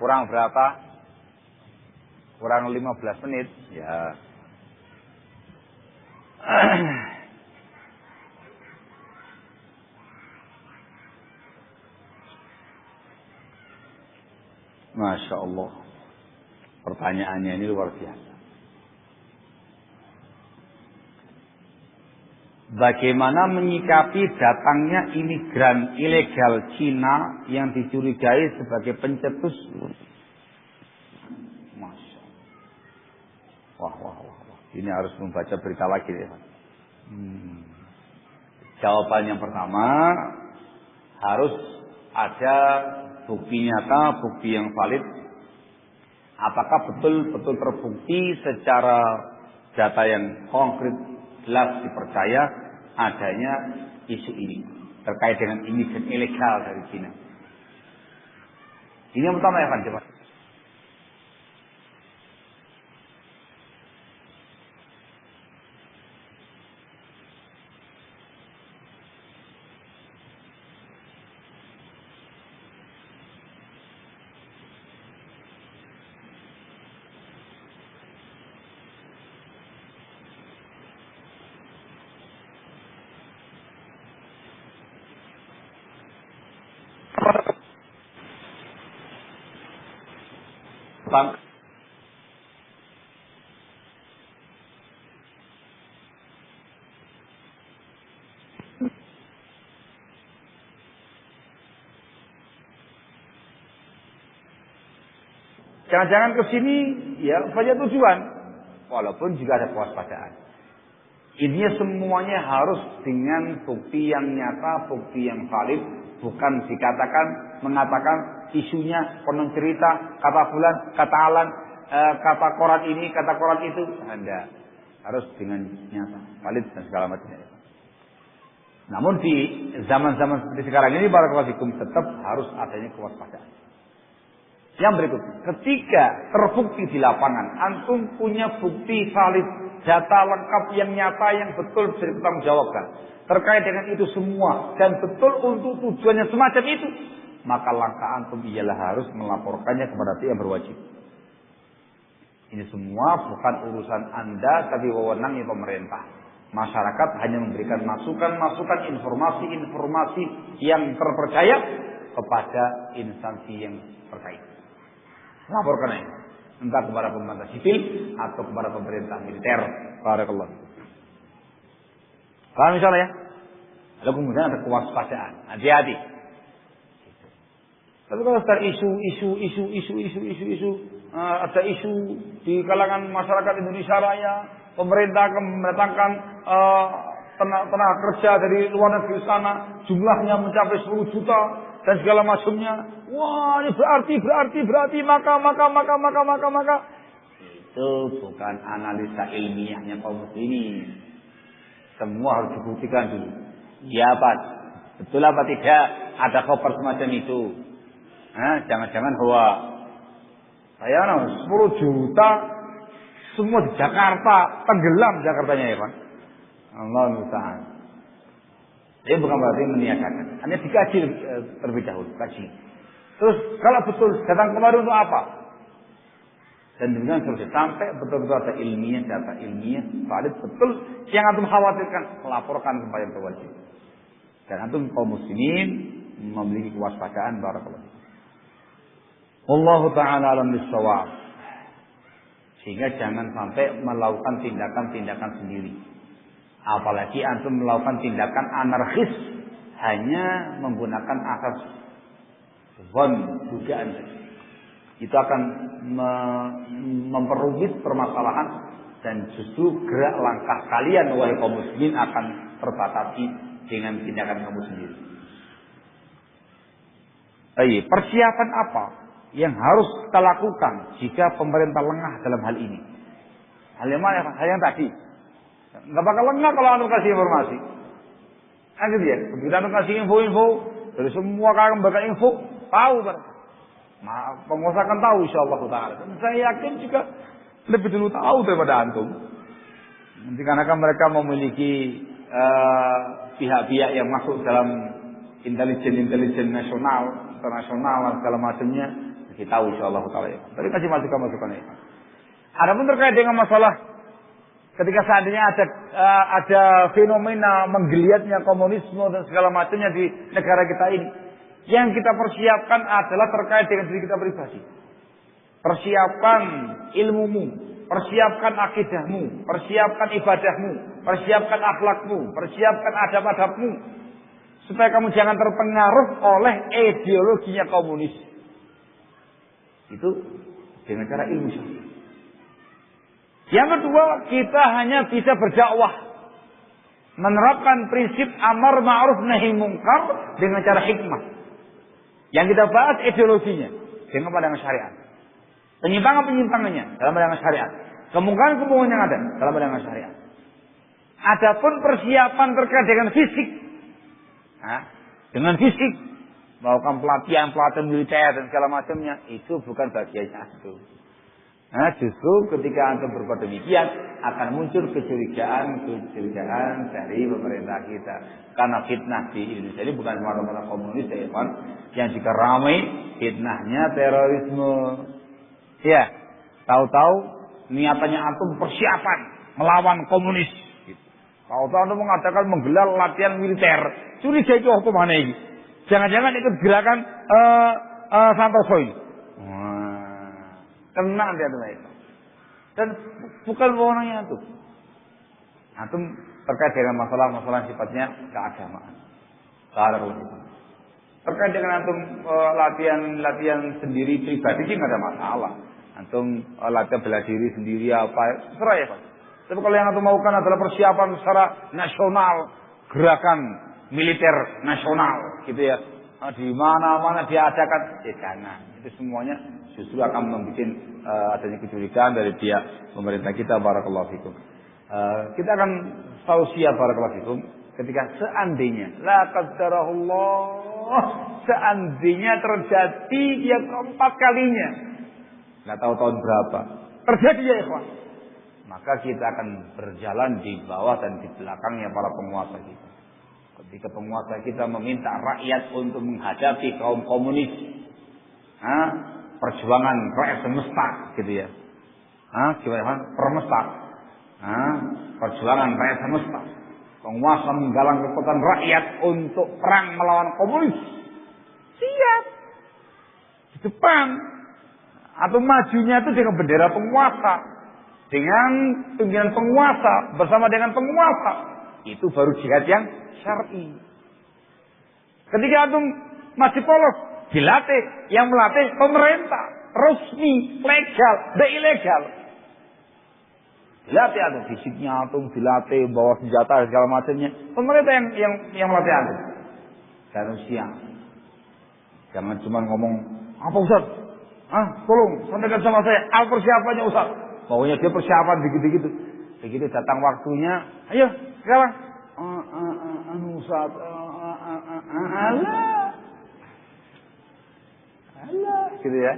kurang berapa? Kurang 15 menit. Ya. Masya Allah. Pertanyaannya ini luar biasa. Bagaimana menyikapi datangnya imigran ilegal Cina yang dicurigai sebagai pencetus? Masya Allah. Wah. Ini harus membaca berita lagi ya. Jawaban yang pertama, harus ada bukti nyata, bukti yang valid. Apakah betul-betul terbukti secara data yang konkret, jelas, dipercaya adanya isu ini terkait dengan imigran ilegal dari Cina. Ini yang pertama ya kan, coba. Jangan-jangan ke sini ya banyak tujuan, walaupun juga ada kewaspadaan. Ini semuanya harus dengan bukti yang nyata, bukti yang valid, bukan mengatakan isunya konon cerita, kata fulan, kata alan, kata koran ini, kata koran itu. Anda harus dengan nyata, valid dan segala macamnya. Namun di zaman-zaman seperti sekarang ini, barakallahu fikum, tetap harus adanya kewaspadaan. Yang berikutnya, ketika terbukti di lapangan, antum punya bukti valid, data lengkap yang nyata, yang betul bisa dipertanggungjawabkan terkait dengan itu semua, dan betul untuk tujuannya semacam itu, maka langkah antum ialah harus melaporkannya kepada pihak yang berwajib. Ini semua bukan urusan Anda, tapi wewenangnya pemerintah. Masyarakat hanya memberikan masukan-masukan, informasi-informasi yang terpercaya kepada instansi yang terkait. Laporkan aja, entah kepada pemerintah sipil atau kepada pemerintah militer. Barakallah. Kalau misalnya ya, lalu kemudian ada kewaspadaan, hati-hati. Tapi kalau ada isu, ada isu di kalangan masyarakat Indonesia Raya, pemerintah akan mendatangkan tenaga kerja dari luar negeri sana, jumlahnya mencapai 10 juta dan segala macamnya. Wah, ini berarti maka. Itu bukan analisa ilmiahnya kaum muslimin. Semua harus dibuktikan dulu. Ya apa? Betul apa tidak ada kabar semacam itu? Jangan-jangan bahwa saya 10 juta semua di Jakarta, tenggelam Jakartanya ya Pak. Allah musta'an. Ini bukan berarti meniadakan. Hanya dikaji terlebih dahulu, kaji. Terus kalau betul datang kemari untuk apa? Dan dengan terus sampai betul-betul ada ilmiah, data ilmiah, valid betul yang antum khawatirkan, melaporkan kepada yang berwajib. Dan antum kaum muslimin memiliki kewaspadaan. Barakallahu. Wallahu ta'ala alam bis-shawab. Sehingga jangan sampai melakukan tindakan-tindakan sendiri. Apalagi antum melakukan tindakan anarkis hanya menggunakan asas zon, dugaan. Itu akan memperumit permasalahan dan justru gerak langkah kalian wahai kaum muslimin akan terbatasi dengan tindakan kamu sendiri. Persiapan apa yang harus kita lakukan jika pemerintah lengah dalam hal ini? Hal yang mana? Hal yang tadi. Nggak bakal lengah kalau antum kasih informasi. Gitu ya. Begitu antum kasih info-info dari semua kalangan bakal info, tahu penguasa akan tahu insyaallah taala. Dan saya yakin juga lebih dulu tahu daripada antum. Nanti karena mereka memiliki pihak-pihak yang masuk dalam intelijen nasional, internasional dan segala macamnya, Kasih tahu insyaallah taala ya. Tapi kasih masukan ya. Adapun terkait dengan masalah ketika seandainya ada fenomena menggeliatnya komunisme dan segala macamnya di negara kita ini, yang kita persiapkan adalah terkait dengan diri kita pribadi. Persiapkan ilmumu, persiapkan akidahmu, persiapkan ibadahmu, persiapkan akhlakmu, persiapkan adab-adabmu, supaya kamu jangan terpengaruh oleh ideologinya komunis. Itu dengan cara ilmu syar'i. Yang kedua, kita hanya bisa berdakwah, menerapkan prinsip amar ma'ruf nahi mungkar dengan cara hikmah. Yang kita bahas ideologinya dengan pandangan syariat. Penyimpangan-penyimpangannya dalam pandangan syariat. Kemungkaran-kemungkaran yang ada dalam pandangan syariat. Adapun persiapan terkait dengan fisik. Dengan fisik. Melakukan pelatihan militer dan segala macamnya. Itu bukan bagian satu. Justru ketika antum berbuat demikian akan muncul kecurigaan dari pemerintah kita. Karena fitnah di Indonesia ini bukan semata-mata komunis ya, yang jika ramai fitnahnya terorisme. Ya, tahu-tahu niatannya antum persiapan melawan komunis. Tahu-tahu antum mengatakan menggelar latihan militer. Curiga itu apa mana ini? Jangan-jangan ikut gerakan Santoso ini. Kena dia adalah itu. Dan bukan wewenangnya antum. Antum terkait dengan masalah-masalah sifatnya keagamaan. Terkait dengan antum latihan sendiri pribadi sih nggak ada masalah. Antum latihan bela diri sendiri apa, terserah ya Pak. Tapi kalau yang antum maukan adalah persiapan secara nasional, gerakan militer nasional, gitu ya. Di mana-mana diadakan, jangan. Itu semuanya justru akan membuat adanya kecurigaan dari pihak pemerintah kita. Barakallahu fikum. Kita akan tausiah barakallahu fikum ketika seandainya la qadarullah, seandainya terjadi yang keempat kalinya, nggak tahu tahun berapa terjadi ya ikhwan, maka kita akan berjalan di bawah dan di belakangnya para penguasa kita. Ketika penguasa kita meminta rakyat untuk menghadapi kaum komunis, perjuangan rakyat semesta, gitu ya. Gimana? Permesta. Perjuangan rakyat semesta. Penguasa menggalang kekuatan rakyat untuk perang melawan komunis. Siap. Di depan. Atau majunya itu dengan bendera penguasa. Dengan pimpinan penguasa. Bersama dengan penguasa. Itu baru jihad yang syar'i. Ketika antum masih polos, dilatih. Yang melatih pemerintah. Resmi, legal, dan ilegal. Dilatih antum, fisiknya antum dilatih, bawa senjata segala macamnya. Pemerintah yang melatih antum. Dan usia. Jangan cuma ngomong, apa Ustaz? Tolong sampaikan sama saya, apa persiapannya Ustaz? Pokoknya dia persiapan begitu-begitu. Begitu datang waktunya, ayo sekarang. Ustaz, alah, gitu ya.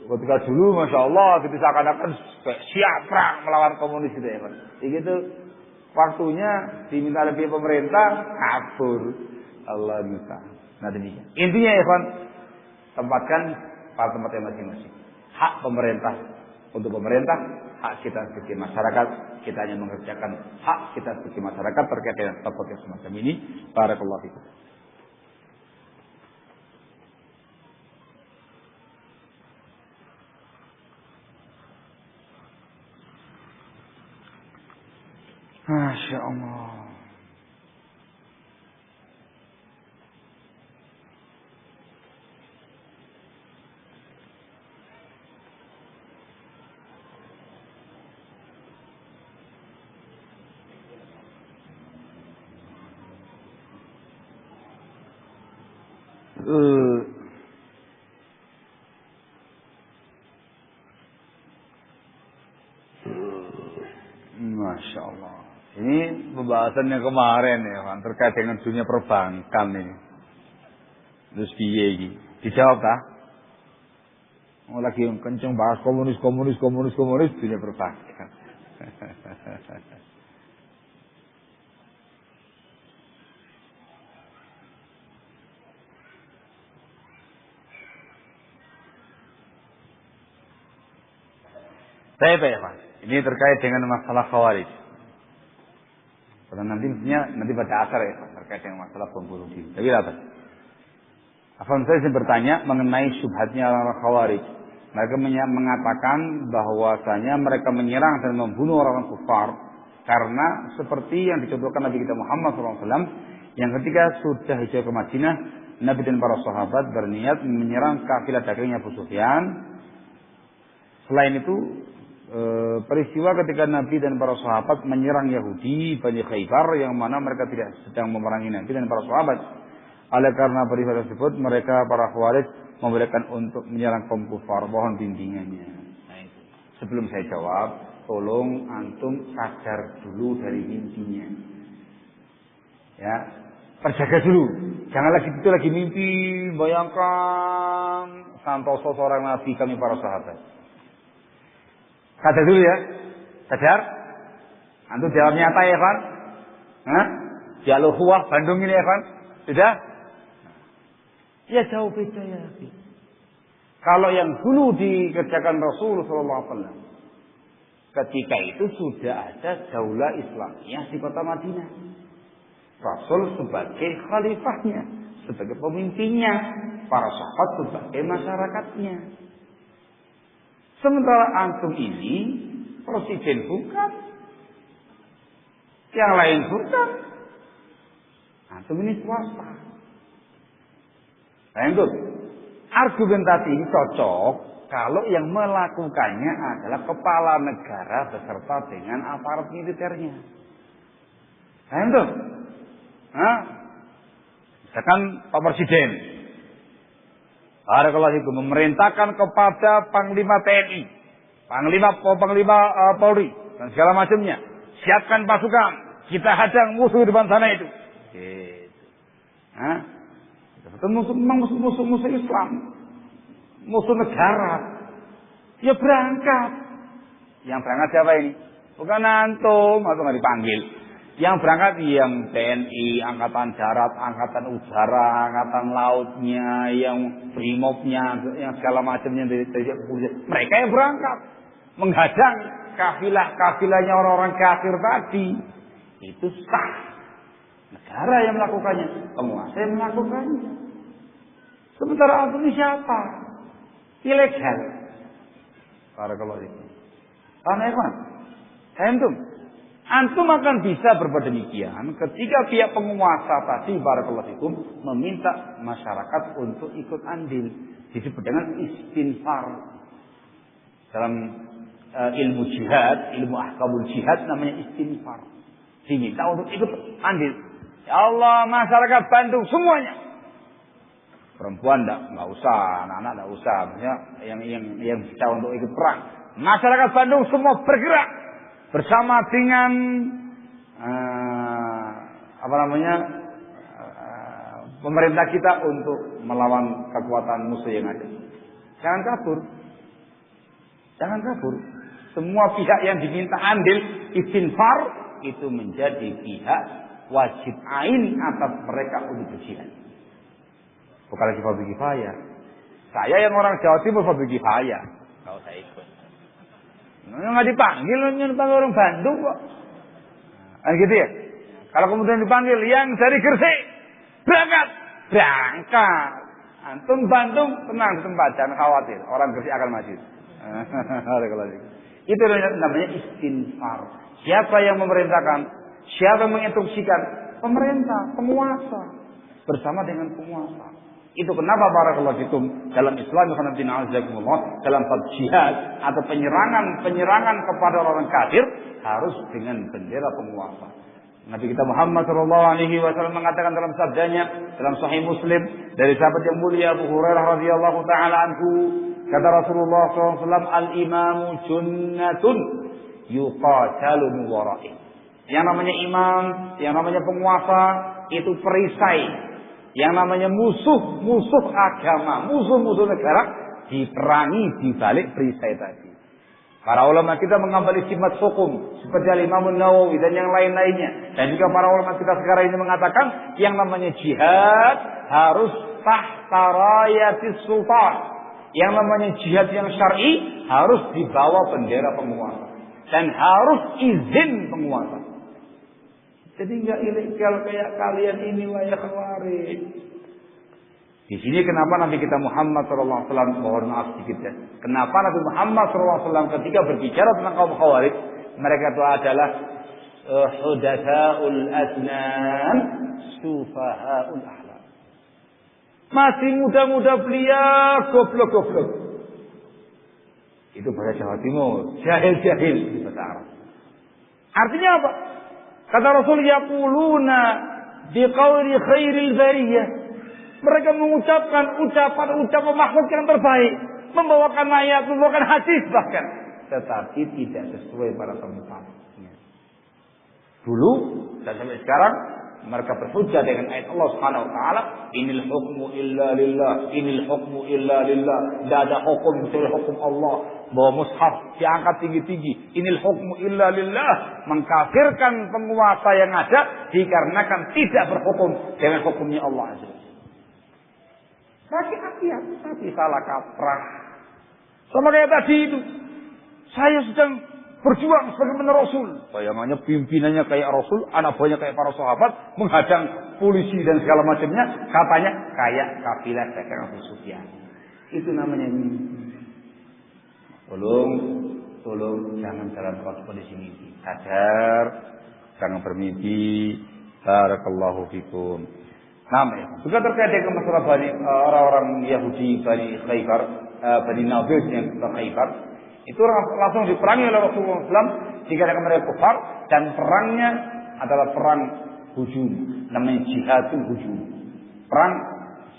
Ketika dulu, masya Allah, gitu seakan-akan siap perang melawan komunis gitu ya, Pak. Begitu waktunya diminta lebih pemerintah, kabur. Allah minta. Nah demikian. Intinya ya, Pak, tempatkan pada tempatnya masing-masing. Hak pemerintah untuk pemerintah, hak kita sebagai masyarakat, kita hanya mengerjakan hak kita sebagai masyarakat terkait dengan topik yang semacam ini. Barakallahu fikum. Masya Allah. Masya Allah. Ini pembahasannya kemarin ya, Pak, terkait dengan dunia perbankan ini. Terus piye iki? Dijawab tak? Oh, lagi kenceng bahas komunis dunia perbankan. Baik, Pak. Ini terkait dengan masalah khawarij. Pada nanti pada asar ya, terkait dengan masalah bom bunuh diri. Tapi apa? Afwan, saya bertanya mengenai syubhatnya orang khawarij. Mereka mengatakan bahwasanya mereka menyerang dan membunuh orang kufar karena seperti yang dicontohkan Nabi kita Muhammad SAW, yang ketika sudah hijrah ke Madinah, Nabi dan para sahabat berniat menyerang kafilah dagangnya Abu Sufyan. Selain itu, peristiwa ketika Nabi dan para sahabat menyerang Yahudi Bani Khaybar, yang mana mereka tidak sedang memerangi Nabi dan para sahabat. Oleh karena peristiwa tersebut, mereka para khawarij membolehkan untuk menyerang kaum kufar. Mohon bimbingannya. Sebelum saya jawab, tolong antum sadar dulu dari mimpinya. Ya, terjaga dulu. Jangan lagi mimpi, bayangkan Santoso seorang Nabi, kami para sahabat. Sadar dulu ya. Sadar? Antum jawab nyata ya kan? Di Al-Ukhuwah Bandung ini ya kan? Sudah? Ya jauh beda ya. Kalau yang dulu dikerjakan Rasulullah SAW, ketika itu sudah ada daulah Islamiyah di kota Madinah. Rasul sebagai khalifahnya, sebagai pemimpinnya, para sahabat sebagai masyarakatnya. Sementara antum ini presiden bukan, yang lain bukan. Antum ini swasta. Lanjut. Argumentasi ini cocok kalau yang melakukannya adalah kepala negara beserta dengan aparat militernya. Lanjut. Misalkan Pak Presiden, barakallahu fikum, memerintahkan kepada Panglima TNI, Panglima Polri dan segala macamnya, siapkan pasukan, kita hadang musuh di depan sana itu. Musuh Islam, musuh negara, ya berangkat. Yang berangkat siapa ini? Bukan antum, atau nggak dipanggil. Yang berangkat yang TNI, Angkatan Darat, Angkatan Udara, Angkatan Lautnya, yang Brimobnya, yang segala macamnya dari mereka yang berangkat menghadang kafilah-kafilahnya orang-orang kafir tadi. Itu sah. Negara yang melakukannya, penguasa yang melakukannya. Sementara antum ini siapa? Ilegal. Barakallahu fikum. Antum akan bisa berbuat demikian ketika pihak penguasa tadi, barakallahu fikum, meminta masyarakat untuk ikut andil. Disebut dengan istinfar. Dalam ilmu jihad, ilmu ahkamul jihad namanya istinfar. Diminta untuk ikut andil. Ya Allah, masyarakat Bandung semuanya. Perempuan nggak usah, anak-anak nggak usah. Maksudnya yang bisa untuk ikut perang. Masyarakat Bandung semua bergerak bersama dengan pemerintah kita untuk melawan kekuatan musuh yang ada. Jangan kabur. Jangan kabur. Semua pihak yang diminta andil istinfar itu menjadi pihak wajib ain atas mereka untuk berjihad. Bukan lagi fardu kifayah. Saya yang orang Jawa Timur fardu kifayah. Enggak usah ikut. Nggak dipanggil orang Bandung kok. Gitu ya. Kalau kemudian dipanggil yang dari Gresik, berangkat. Antum Bandung tenang di tempat, jangan khawatir. Orang Gresik akan maju. Itu namanya istinfar. Siapa yang memerintahkan? Siapa yang menginstruksikan? Pemerintah, penguasa. Bersama dengan penguasa. Itu kenapa barakallahu fikum dalam Islam dalam bab jihad atau penyerangan kepada orang kafir harus dengan bendera penguasa. Nabi kita Muhammad SAW mengatakan dalam sabdanya dalam Sahih Muslim dari sahabat yang mulia Abu Hurairah radhiyallahu taala anhu, kata Rasulullah SAW, al-imamu junnatun yuqatalu min wara'i. Yang namanya imam, yang namanya penguasa itu perisai. Yang namanya musuh agama, musuh negara diperangi di balik perisai tadi. Para ulama kita mengambil istimat hukum seperti Imam Nawawi dan yang lain-lainnya. Dan juga para ulama kita sekarang ini mengatakan yang namanya jihad harus tahta rayatis sultan. Yang namanya jihad yang syar'i harus dibawa bendera penguasa dan harus izin penguasa. Jadi nggak ilegal kayak kalian ini wahai khawarij. Di sini kenapa Nabi kita Muhammad SAW, mohon maaf sedikit ya. Kenapa Nabi Muhammad SAW ketika berbicara tentang kaum khawarij, mereka itu adalah hudatsaul asnan, sufahaul ahlam. Masih muda-muda belia, goblok-goblok. Itu bahasa Jawa Timur, jahil-jahil di bahasa Arab. Artinya apa? Kata Rasul, yaquluna biqauli khairil bariyah. Mereka mengucapkan ucapan makhluk yang terbaik, membawakan ayat, membawakan hadis bahkan, tetapi tidak sesuai pada tempatnya. Dulu dan sampai sekarang mereka berhujjah dengan ayat Allah Subhanahu wa taala, inil hukmu illa lillah, inil hukmu illa lillah. Tidak ada hukum kecuali hukum Allah. Bawa mushaf diangkat tinggi-tinggi, inil hukmu illa lillah, mengkafirkan penguasa yang ada dikarenakan tidak berhukum dengan hukumnya Allah Azza. Hati-hati, tapi salah kaprah. Sama kayak tadi itu, saya sedang berjuang sebagaimana Rasul. Bayangannya pimpinannya kayak Rasul, anak buahnya kayak para sahabat, menghadang polisi dan segala macamnya. Katanya kayak kafilah dagang Abu Sufyan. Itu namanya mimpi. Tolong jangan jalan waktu di sini. Sadar, jangan bermimpi. Barakallahu fikum. Nah, juga terkait dengan masalah orang-orang Yahudi Bani Khaybar, Bani Nadir yang ke Khaybar. Itu langsung diperangi oleh Rasulullah SAW dikarenakan mereka kufar, dan perangnya adalah perang hujum, namanya jihadul hujum, perang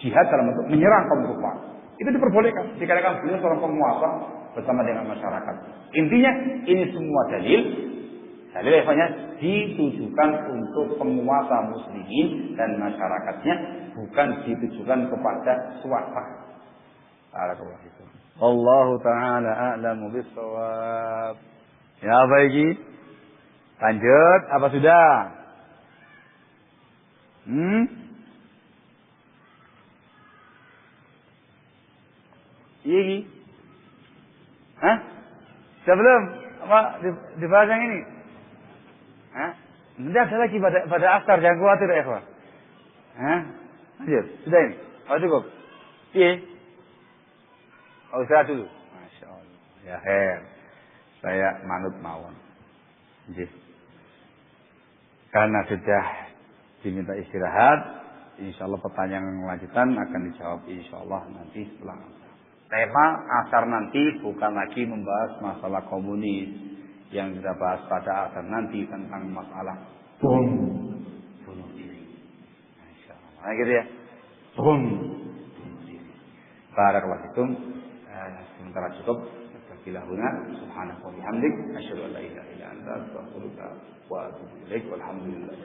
jihad dalam bentuk menyerang kaum kufar. Itu diperbolehkan dikarenakan beliau seorang penguasa bersama dengan masyarakat. Intinya ini semua dalilnya ditujukan untuk penguasa muslimin dan masyarakatnya, bukan ditujukan kepada swasta. Allah Ta'ala a'lamu bis-shawab. Ya, apa lagi? Lanjut, apa sudah? Iya. Hah? Sudah belum? Apa dibahas yang ini? Hah? Nanti ada lagi pada asar, jangan khawatir ya, ikhwan. Hah? Lanjut, sudah ini? Oh cukup? Iya. Oh, saya dulu. Masya Allah. Ya, saya manut mawon. Jadi, karena sudah diminta istirahat, insya Allah pertanyaan lanjutan akan dijawab insya Allah nanti setelah asar. Tema asar nanti bukan lagi membahas masalah komunis yang kita bahas pada asar nanti tentang masalah bunuh diri. Masya Allah. Nah, gitu ya. Bunuh diri. Barakallahu fikum. Sementara cukup. Bismillahirrahmanirrahim. Subhanallahi wa bihamdihi, asyhadu an la ilaha illa anta, astaghfiruka wa atubu ilaik. Walhamdulillah.